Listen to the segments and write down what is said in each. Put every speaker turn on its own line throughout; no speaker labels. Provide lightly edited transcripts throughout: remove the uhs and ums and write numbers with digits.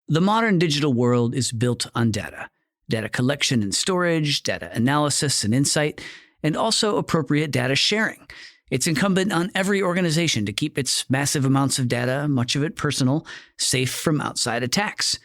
The modern digital world is built on data. Data collection and storage, data analysis and insight, and also appropriate data sharing. It's incumbent on every organization to keep its massive amounts of data, much of it personal, safe from outside attacks.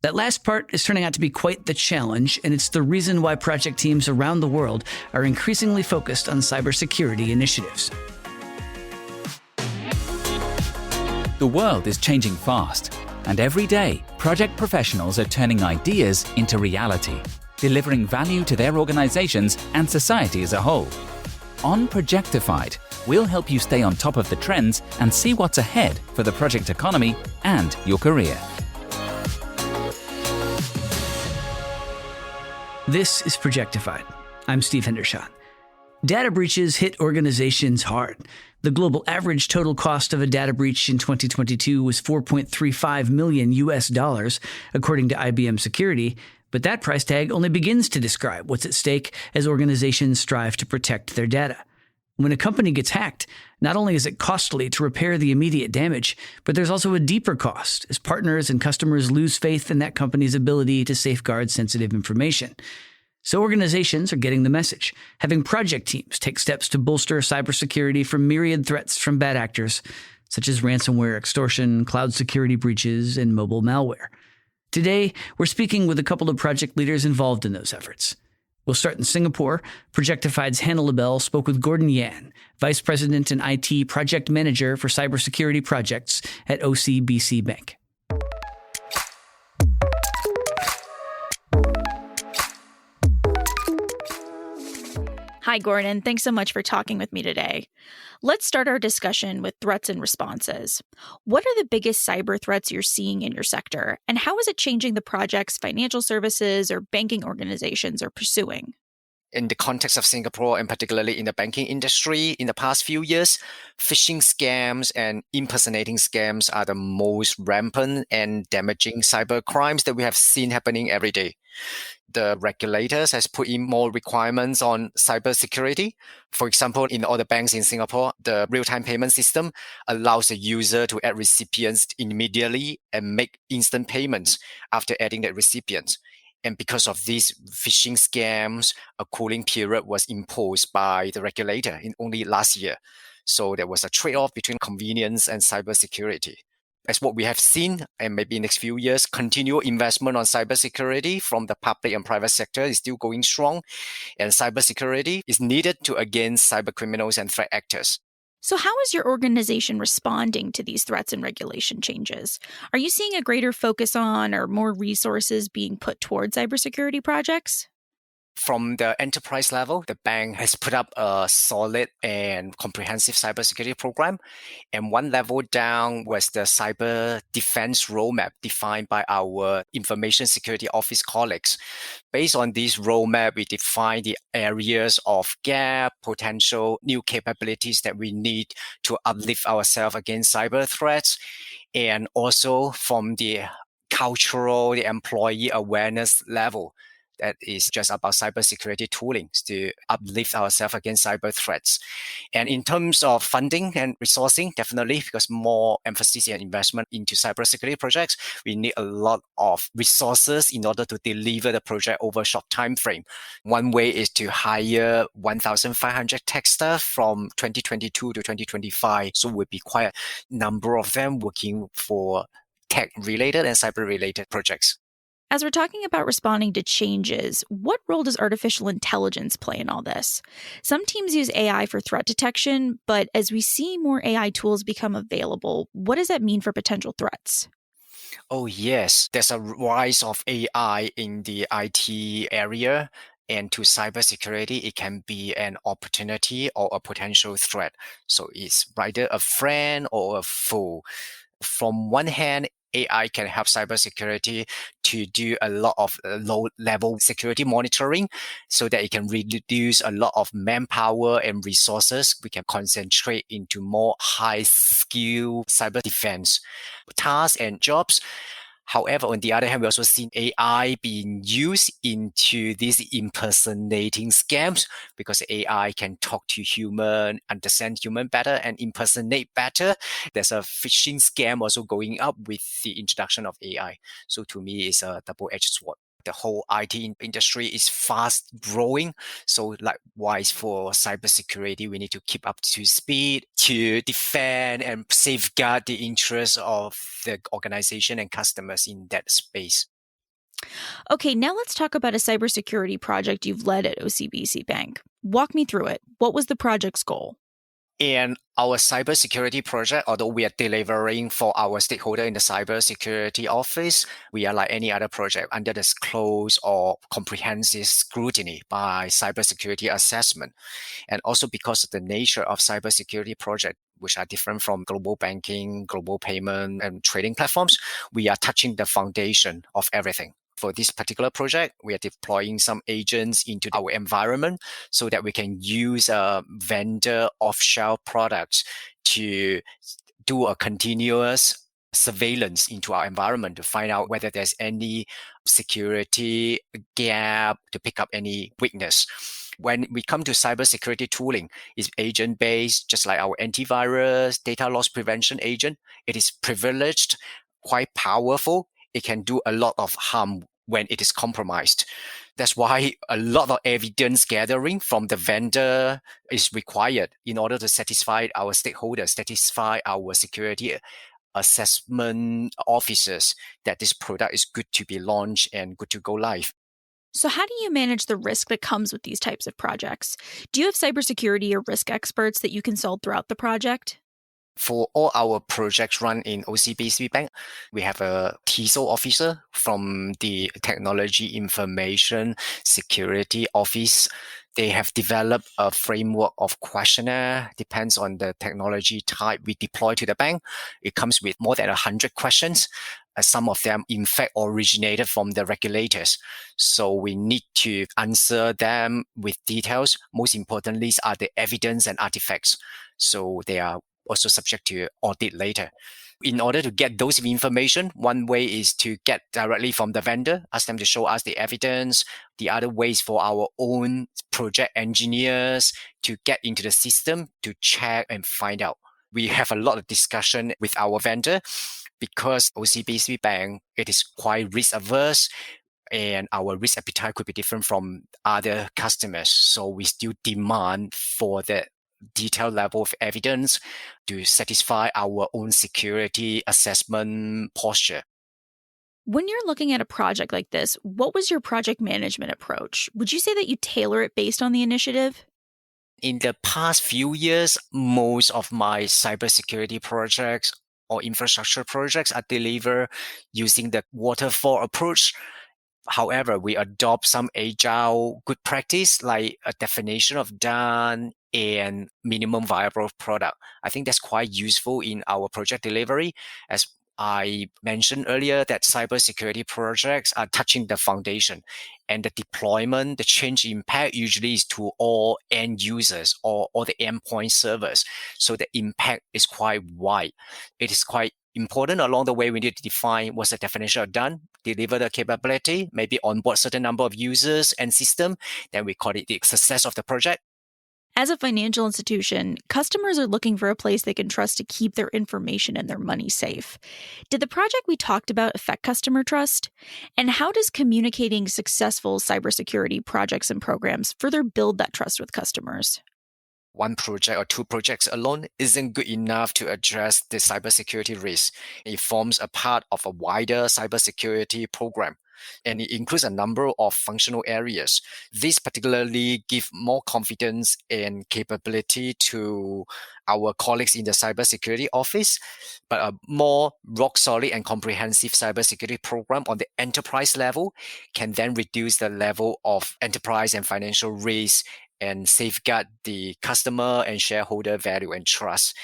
That last part is turning out to be quite the challenge, and it's the reason why project teams around the world are increasingly focused on cybersecurity initiatives.
The world is changing fast, and every day, project professionals are turning ideas into reality, delivering value to their organizations and society as a whole. On Projectified, we'll help you stay on top of the trends and see what's ahead for the project economy and your career.
This is Projectified. I'm Steve Hendershot. Data breaches hit organizations hard. The global average total cost of a data breach in 2022 was $4.35 million, according to IBM Security, but that price tag only begins to describe what's at stake as organizations strive to protect their data. When a company gets hacked, not only is it costly to repair the immediate damage, but there's also a deeper cost as partners and customers lose faith in that company's ability to safeguard sensitive information. So organizations are getting the message, having project teams take steps to bolster cybersecurity from myriad threats from bad actors, such as ransomware, extortion, cloud security breaches, and mobile malware. Today, we're speaking with a couple of project leaders involved in those efforts. We'll start in Singapore. Projectified's Hannah LaBelle spoke with Gordon Yan, Vice President and IT Project Manager for Cybersecurity Projects at OCBC Bank.
Hi, Gordon. Thanks so much for talking with me today. Let's start our discussion with threats and responses. What are the biggest cyber threats you're seeing in your sector, and how is it changing the projects financial services or banking organizations are pursuing?
In the context of Singapore, and particularly in the banking industry, in the past few years, phishing scams and impersonating scams are the most rampant and damaging cyber crimes that we have seen happening every day. The regulators has put in more requirements on cybersecurity. For example, in all the banks in Singapore, the real-time payment system allows the user to add recipients immediately and make instant payments after adding the recipient. And because of these phishing scams, a cooling period was imposed by the regulator in only last year. So there was a trade-off between convenience and cybersecurity. As what we have seen, and maybe in the next few years, continual investment on cybersecurity from the public and private sector is still going strong. And cybersecurity is needed to against cybercriminals and threat actors.
So how is your organization responding to these threats and regulation changes? Are you seeing a greater focus on or more resources being put towards cybersecurity projects?
From the enterprise level, the bank has put up a solid and comprehensive cybersecurity program. And one level down was the cyber defense roadmap defined by our information security office colleagues. Based on this roadmap, we define the areas of gap, potential new capabilities that we need to uplift ourselves against cyber threats. And also from the cultural, the employee awareness level, that is just about cybersecurity tooling to uplift ourselves against cyber threats. And in terms of funding and resourcing, definitely, because more emphasis and investment into cybersecurity projects, we need a lot of resources in order to deliver the project over a short time frame. One way is to hire 1,500 tech staff from 2022 to 2025. So will be quite a number of them working for tech-related and cyber-related projects.
As we're talking about responding to changes, what role does artificial intelligence play in all this? Some teams use AI for threat detection, but as we see more AI tools become available, what does that mean for potential threats?
Oh, yes. There's a rise of AI in the IT area. And to cybersecurity, it can be an opportunity or a potential threat. So it's either a friend or a foe. From one hand, AI can help cybersecurity to do a lot of low-level security monitoring so that it can reduce a lot of manpower and resources. We can concentrate into more high-skill cyber defense tasks and jobs. However, on the other hand, we also seen AI being used into these impersonating scams because AI can talk to human, understand human better, and impersonate better. There's a phishing scam also going up with the introduction of AI. So to me, it's a double-edged sword. The whole IT industry is fast growing. So likewise for cybersecurity, we need to keep up to speed to defend and safeguard the interests of the organization and customers in that space.
Okay, now let's talk about a cybersecurity project you've led at OCBC Bank. Walk me through it. What was the project's goal?
In our cybersecurity project, although we are delivering for our stakeholder in the cybersecurity office, we are like any other project under this close or comprehensive scrutiny by cybersecurity assessment. And also because of the nature of cybersecurity project, which are different from global banking, global payment, and trading platforms, we are touching the foundation of everything. For this particular project, we are deploying some agents into our environment so that we can use a vendor off-shelf products to do a continuous surveillance into our environment to find out whether there's any security gap, to pick up any weakness. When we come to cybersecurity tooling, it's agent-based, just like our antivirus, data loss prevention agent. It is privileged, quite powerful. It can do a lot of harm when it is compromised. That's why a lot of evidence gathering from the vendor is required in order to satisfy our stakeholders, satisfy our security assessment officers that this product is good to be launched and good to go live.
So, how do you manage the risk that comes with these types of projects? Do you have cybersecurity or risk experts that you consult throughout the project?
For all our projects run in OCBC Bank, we have a TISO officer from the Technology Information Security Office. They have developed a framework of questionnaire, depends on the technology type we deploy to the bank. It comes with more than 100 questions. Some of them, in fact, originated from the regulators. So we need to answer them with details. Most importantly are the evidence and artifacts. So they are also subject to audit later. In order to get those information, one way is to get directly from the vendor, ask them to show us the evidence. The other way is for our own project engineers to get into the system to check and find out. We have a lot of discussion with our vendor because OCBC Bank, it is quite risk averse and our risk appetite could be different from other customers. So we still demand for the detailed level of evidence to satisfy our own security assessment posture.
When you're looking at a project like this, what was your project management approach? Would you say that you tailor it based on the initiative?
In the past few years, most of my cybersecurity projects or infrastructure projects are delivered using the waterfall approach. However, we adopt some agile good practice like a definition of done and minimum viable product. I think that's quite useful in our project delivery. As I mentioned earlier, that cybersecurity projects are touching the foundation and the deployment, the change impact usually is to all end users or all the endpoint servers. So the impact is quite wide. It is quite important. Along the way, we need to define what's the definition of done, deliver the capability, maybe onboard certain number of users and system. Then we call it the success of the project.
As a financial institution, customers are looking for a place they can trust to keep their information and their money safe. Did the project we talked about affect customer trust? And how does communicating successful cybersecurity projects and programs further build that trust with customers?
One project or two projects alone isn't good enough to address the cybersecurity risk. It forms a part of a wider cybersecurity program, and it includes a number of functional areas. This particularly give more confidence and capability to our colleagues in the cybersecurity office, but a more rock solid and comprehensive cybersecurity program on the enterprise level can then reduce the level of enterprise and financial risk and safeguard the customer and shareholder value and trust.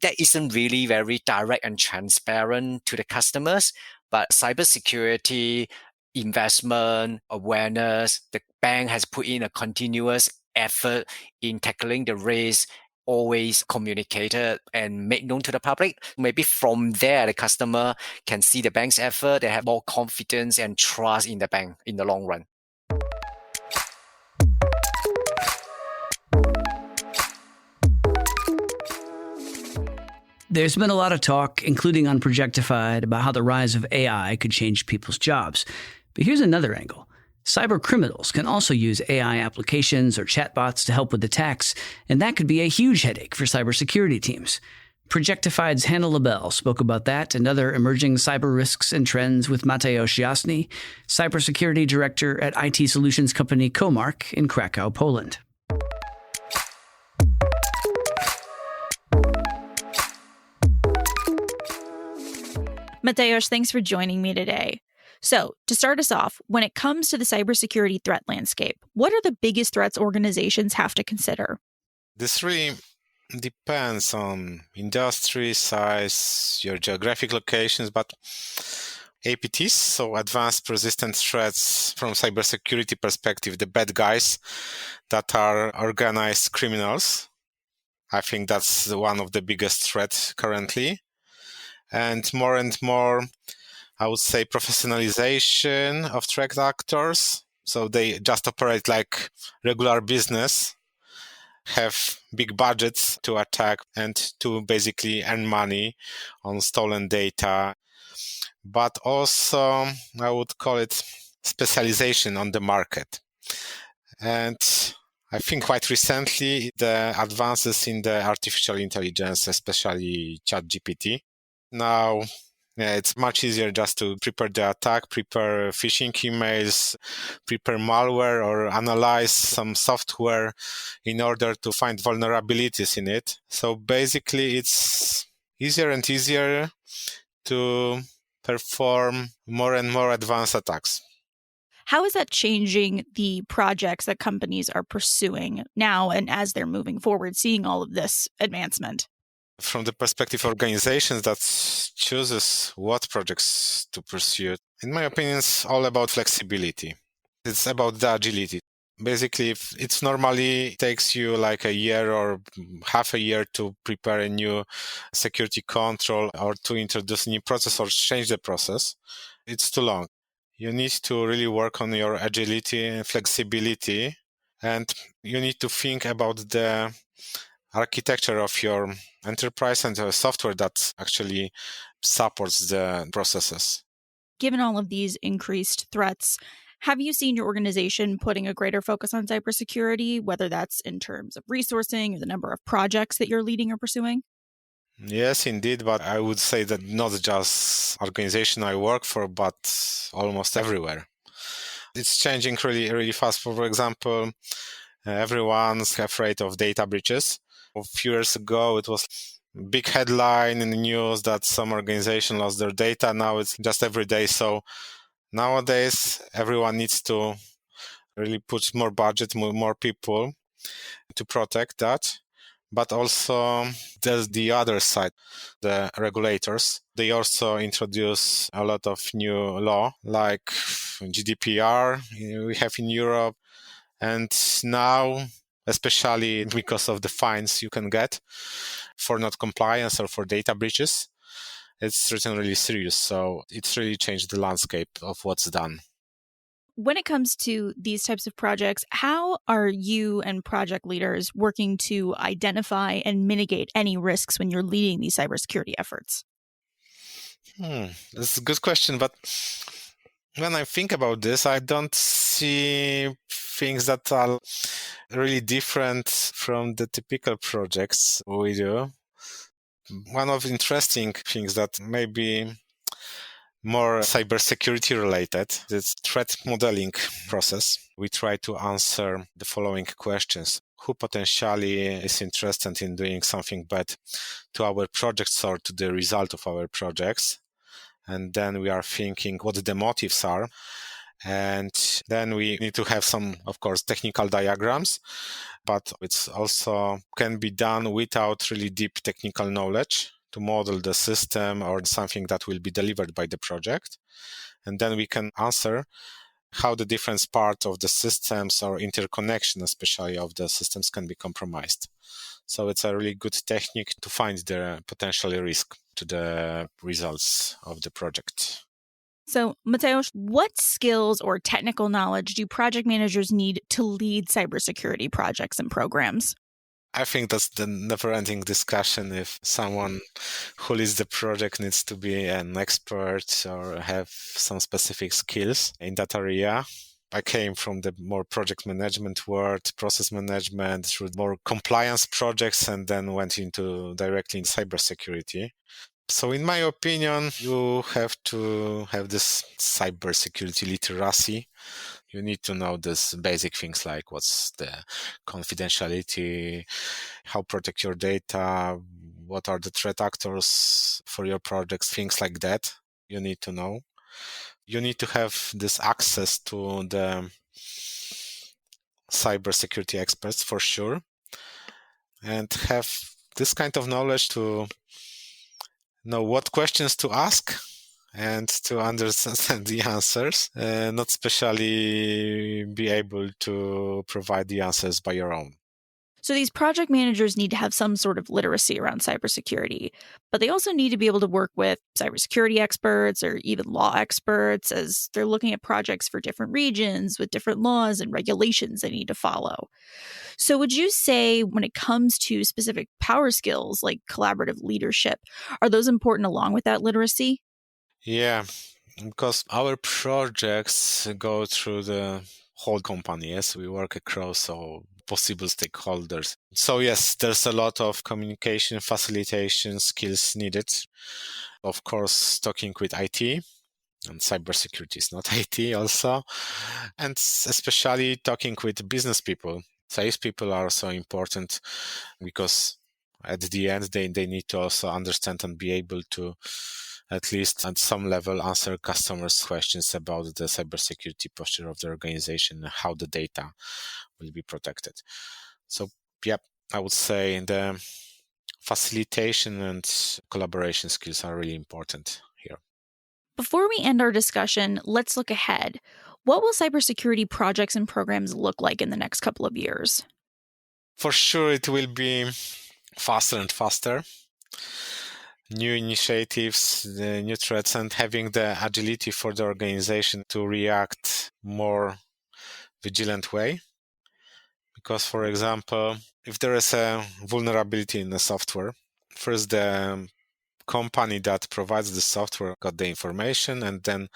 That isn't really very direct and transparent to the customers, but cybersecurity investment awareness, the bank has put in a continuous effort in tackling the risk always communicated and made known to the public. Maybe from there, the customer can see the bank's effort, they have more confidence and trust in the bank in the long run.
There's been a lot of talk, including on Projectified, about how the rise of AI could change people's jobs. But here's another angle. Cybercriminals can also use AI applications or chatbots to help with attacks, and that could be a huge headache for cybersecurity teams. Projectified's Hannah LaBelle spoke about that and other emerging cyber risks and trends with Mateusz Jasny, cybersecurity director at IT solutions company Comarch in Krakow, Poland.
Mateusz, thanks for joining me today. So, to start us off, when it comes to the cybersecurity threat landscape, what are the biggest threats organizations have to consider?
This really depends on industry, size, your geographic locations, but APTs, so advanced persistent threats from cybersecurity perspective, the bad guys that are organized criminals. I think that's one of the biggest threats currently. And more, I would say, professionalization of threat actors. So they just operate like regular business, have big budgets to attack and to basically earn money on stolen data. But also, I would call it specialization on the market. And I think quite recently, the advances in the artificial intelligence, especially ChatGPT. Now, it's much easier just to prepare the attack, prepare phishing emails, prepare malware, or analyze some software in order to find vulnerabilities in it. So basically, it's easier and easier to perform more and more advanced attacks.
How is that changing the projects that companies are pursuing now and as they're moving forward, seeing all of this advancement?
From the perspective of organizations that chooses what projects to pursue, in my opinion, it's all about flexibility. It's about the agility. Basically, if it's normally takes you like a year or half a year to prepare a new security control or to introduce a new process or change the process, it's too long. You need to really work on your agility and flexibility, and you need to think about the architecture of your enterprise and the software that actually supports the processes.
Given all of these increased threats, have you seen your organization putting a greater focus on cybersecurity, whether that's in terms of resourcing or the number of projects that you're leading or pursuing?
Yes, indeed, but I would say that not just organization I work for, but almost everywhere. It's changing really fast. For example, everyone's afraid of data breaches. A few years ago, it was a big headline in the news that some organization lost their data. Now it's just every day. So nowadays, everyone needs to really put more budget, more people to protect that. But also, there's the other side, the regulators. They also introduce a lot of new law, like GDPR we have in Europe. And now, especially because of the fines you can get for not compliance or for data breaches, it's written really serious. So it's really changed the landscape of what's done.
When it comes to these types of projects, how are you and project leaders working to identify and mitigate any risks when you're leading these cybersecurity efforts?
That's a good question, but when I think about this, I don't see things that are really different from the typical projects we do. One of the interesting things that may be more cybersecurity related is threat modeling process. We try to answer the following questions. Who potentially is interested in doing something bad to our projects or to the result of our projects? And then we are thinking what the motives are. And then we need to have some, of course, technical diagrams, but it's also can be done without really deep technical knowledge to model the system or something that will be delivered by the project. And then we can answer how the different parts of the systems or interconnection, especially of the systems, can be compromised. So it's a really good technique to find the potential risk to the results of the project.
So, Mateusz, what skills or technical knowledge do project managers need to lead cybersecurity projects and programs?
I think that's the never-ending discussion. If someone who leads the project needs to be an expert or have some specific skills in that area. I came from the more project management world, process management, through more compliance projects, and then went directly in cybersecurity. So in my opinion, you have to have this cybersecurity literacy. You need to know these basic things like what's the confidentiality, how protect your data, what are the threat actors for your projects, things like that. You need to know. You need to have this access to the cybersecurity experts for sure, and have this kind of knowledge to know what questions to ask and to understand the answers, not especially be able to provide the answers by your own.
So these project managers need to have some sort of literacy around cybersecurity, but they also need to be able to work with cybersecurity experts or even law experts as they're looking at projects for different regions with different laws and regulations they need to follow. So would you say when it comes to specific power skills like collaborative leadership, are those important along with that literacy?
Yeah, because our projects go through the whole company. Yes, we work across all possible stakeholders. So yes, there's a lot of communication, facilitation skills needed. Of course, talking with IT, and cybersecurity is not IT also, and especially talking with business people. Sales people are so important because at the end, they need to also understand and be able to, at least at some level, answer customers' questions about the cybersecurity posture of the organization, how the data will be protected. So, yeah, I would say the facilitation and collaboration skills are really important here.
Before we end our discussion, let's look ahead. What will cybersecurity projects and programs look like in the next couple of years?
For sure, it will be faster and faster. New initiatives, the new threats, and having the agility for the organization to react more vigilant way. Because, for example, if there is a vulnerability in the software, first the company that provides the software got the information and then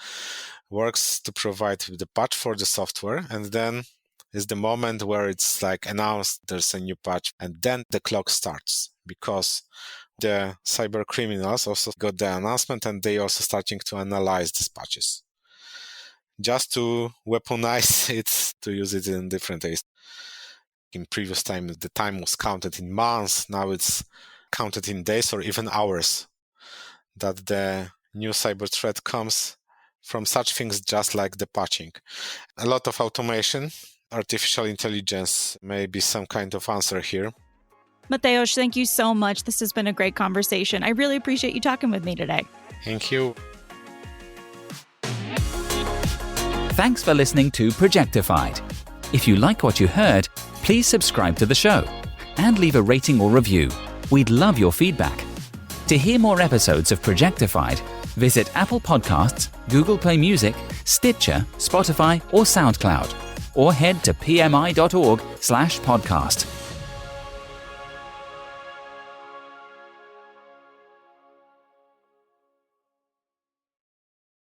works to provide the patch for the software, and then is the moment where it's like announced there's a new patch, and then the clock starts because the cybercriminals also got the announcement and they also starting to analyze these patches just to weaponize it, to use it in different ways. In previous time, the time was counted in months. Now it's counted in days or even hours that the new cyber threat comes from such things just like the patching. A lot of automation, artificial intelligence may be some kind of answer here.
Mateusz, thank you so much. This has been a great conversation. I really appreciate you talking with me today.
Thank you.
Thanks for listening to Projectified. If you like what you heard, please subscribe to the show and leave a rating or review. We'd love your feedback. To hear more episodes of Projectified, visit Apple Podcasts, Google Play Music, Stitcher, Spotify, or SoundCloud, or head to pmi.org/podcast.